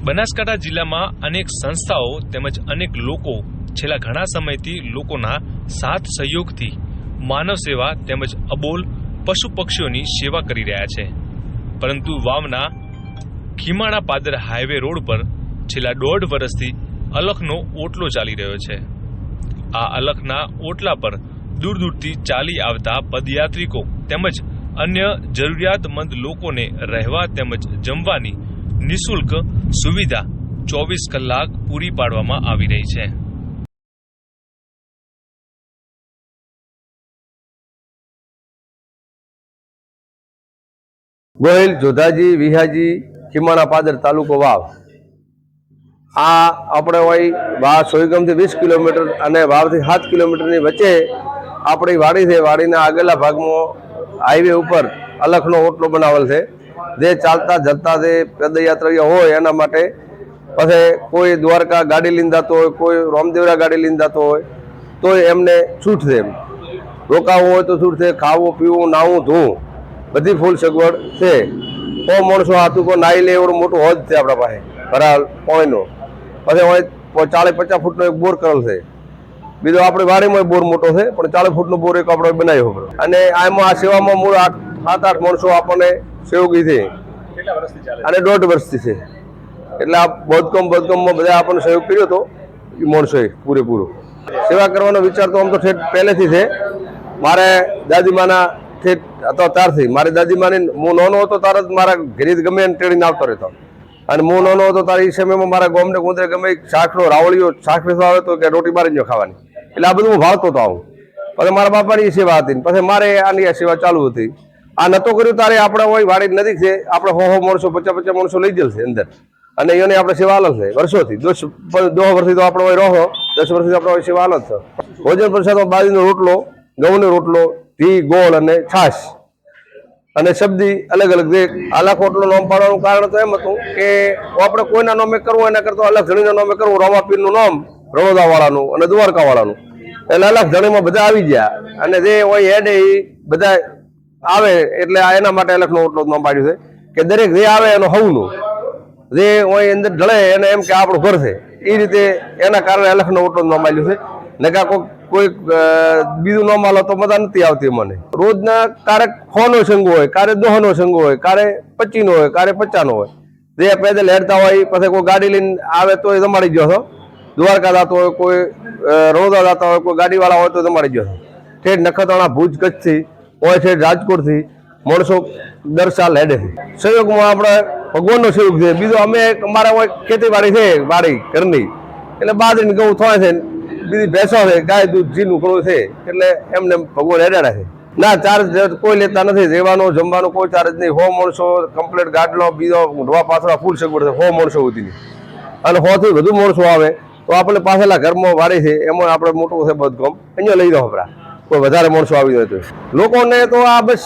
બનાસકાંઠા જિલ્લામાં અનેક સંસ્થાઓ તેમજ અનેક લોકો છેલ્લા ઘણા સમયથી લોકોના સાથ સહયોગથી માનવ સેવા તેમજ અબોલ પશુ પક્ષીઓની સેવા કરી રહ્યા છે, પરંતુ વાવના ખીમાણા પાદર હાઈવે રોડ પર છેલ્લા 1.5 વર્ષથી અલખનો ઓટલો ચાલી રહ્યો છે। આ અલખના ઓટલા પર દૂર દૂરથી ચાલી આવતા પદયાત્રિકો તેમજ અન્ય જરૂરિયાતમંદ લોકોને રહેવા તેમજ જમવાની નિઃશુલ્ક સુવિધા 24 કલાક પૂરી પાડવામાં આવી રહી છે। ગોહિલ જોધાજી વિહાજી ખીમાણા પાદર તાલુકો વાવ। આ આપણે હોય વાવ સોયગામથી 20 કિલોમીટર અને વાવથી 7 કિલોમીટરની વચ્ચે આપણી વાડી છે। વાડીના આગળના ભાગમાં હાઈવે ઉપર અલખનો ઓટલો બનાવેલ છે, જે ચાલતા જતા જે પદયાત્રીઓ હોય એના માટે। પછી કોઈ દ્વારકા ગાડી લઈને જતો હોય, કોઈ રામદેવરા ગાડી લઈને જતો હોય તો એમને છૂટ છે, રોકાવું હોય તો છૂટ છે, ખાવું પીવું નાવું ધોવું બધી ફૂલ સગવડ છે। તો માણસો હાથું કોઈ નાઈ લે એવડું મોટું હોજ છે આપણા પાસે ભરાલ પાણીનો। પછી હોય 40-50 ફૂટનો એક બોર કરેલ છે, બીજો આપણી વાડીમાં બોર મોટો છે, પણ 40 ફૂટનો બોર એક આપણે બનાવ્યો છે। અને આમાં આ સેવામાં મૂળ 7-8 માણસો આપણને સહયોગી છે અને 1.5 વર્ષથી છે। એટલે આ બોધકામમાં બધા આપણને સહયોગ કર્યો હતો એ માણસોએ પૂરેપૂરો। સેવા કરવાનો વિચાર તો આમ તો ઠેઠ પહેલેથી છે। મારે દાદીમાના ઠેઠ હતો ત્યારથી, મારી દાદીમાની હું નાનો હતો ત્યારે જ મારા ઘરે ગમે એને તેડીને આવતો રહેતો, અને હું નાનો હતો ત્યારે એ સમયમાં મારા ગામને કુંદરે ગમે શાકનો રાવળીઓ શાક વેચવા આવે તો કે રોટી બારી ખાવાની, એટલે આ બધું હું ભાળતો હતો આવું। પછી મારા બાપાની સેવા હતી, પછી મારે આની આ સેવા ચાલુ હતી। આ નતો કર્યું ત્યારે આપણે હોય વાડી નજીક છે, આપણે 100 માણસો 50 માણસો લઈ જશે અંદર, અને એને આપણે સેવા આલત છે વર્ષોથી। 10 વર્ષથી તો આપણે હોય રહો, 10 વર્ષથી આપણે હોય સેવા આલત છે। ભોજન પ્રસાદમાં બાજરીનો રોટલો, ઘઉંનો રોટલો, ઘી ગોળ અને છાશ અને સબ્જી અલગ અલગ જે અલખ ઓટલો નામ પાડવાનું કારણ તો એમ હતું કે આપણે કોઈના નામે કરવું એના કરતા અલખ ધણીના નામે કરવું। રામાપીરનું નામ રણોદાવાળાનું અને દ્વારકાવાળાનું, એટલે અલખ ધણીમાં બધા આવી ગયા, અને જે હોય હેડે એ બધા આવે, એટલે એના માટે અલખનો ઓટલો નામ પાડ્યું છે કે દરેક જે આવે એનો હવનું જે હોય અંદર ઢળે એને એમ કે આપણું ઘર છે, એ રીતે એના કારણે અલખનો ઓટલો નામ આપ્યું છે। નકા કોઈ બીજું નામ આલો તો મજા નથી આવતી મને। રોજના ક્યારેક 100નો સંગ હોય, ક્યારેક 200નો સંગ હોય, ક્યારેક 25નો હોય, ક્યારેક 50નો હોય। જે પેદલ હેડતા હોય પછી કોઈ ગાડી લઈને આવે તો એ જમાડી ગયો છો, દ્વારકા જતો હોય, કોઈ રણોદા જતા હોય, કોઈ ગાડીવાળા હોય તો જમાડી ગયો છો। ઠેઠ નખત્રાણા ભુજ કચ્છથી હોય છે, રાજકોટથી માણસો દર સાલ હેડે છે। સહયોગમાં આપણે ભગવાનનો સહયોગ છે, બીજો અમે અમારા હોય ખેતીવાડી છે વાડી ઘરની, એટલે બાજરીને ઘઉં થાય છે, બીજી ભેંસો છે, ગાય દૂધ જીનું ઘણું છે, એટલે એમને ભગવાન હેડાડે છે। ના ચાર્જ કોઈ લેતા નથી, રહેવાનો જમવાનો કોઈ ચાર્જ નહીં। 100 માણસો કમ્પ્લીટ ગાડલો બીજો ઢોવા પાથરા ફૂલ સગવડ છે 100 માણસો સુધીની, અને 100થી વધુ માણસો આવે તો આપણે પાછળના ઘરમાં વાડી છે એમાં આપણે મોટું છે બધું અહીંયા લઈ જાઓ આપણા, કોઈ વધારે માણસો આવી જાય તો લોકોને તો આ બસ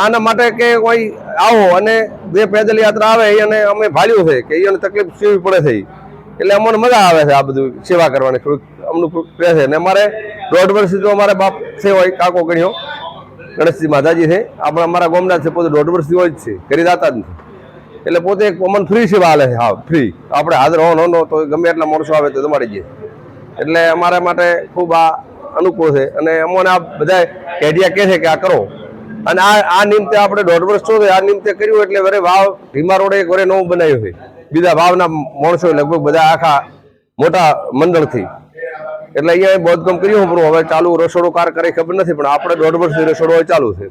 આના માટે કે કોઈ આવો, અને જે પેદલ યાત્રા આવે એને અમે ભાળ્યું છે કે એને તકલીફ સેવી પડે છે, એટલે અમને મજા આવે છે આ બધું સેવા કરવાની, થોડુંક અમનું રહે છે। અને અમારે 1.5 વર્ષથી તો અમારા બાપ છે હોય કાકો ગણ્યો ગણેશજી માતાજી છે, આપણે અમારા ગામના છે, પોતે 1.5 વર્ષથી હોય જ છે, ઘરે જતા જ નથી, એટલે પોતે અમને ફ્રી સેવા હાલે છે। હા ફ્રી, આપણે હાજર હો તો ગમે એટલા માણસો આવે તો તમારી જઈએ, એટલે અમારા માટે ખૂબ આ અનુકૂળ છે। અને અમને આ બધા કેડિયા કહે છે કે આ કરો, અને આ નિમિત્તે આપણે 1.5 વર્ષ થયો આ નિમિત્તે કર્યું, એટલે વરે વાવ ભીમા રોડે એક વરે નવું બનાવ્યું છે, બીજા વાવના માણસો લગભગ બધા આખા મોટા મંડળથી, એટલે અહીંયા બોધકામ કર્યું। હવે ચાલુ રસોડું કાર કરે ખબર નથી, પણ આપણે 1.5 વર્ષથી રસોડું ચાલુ છે।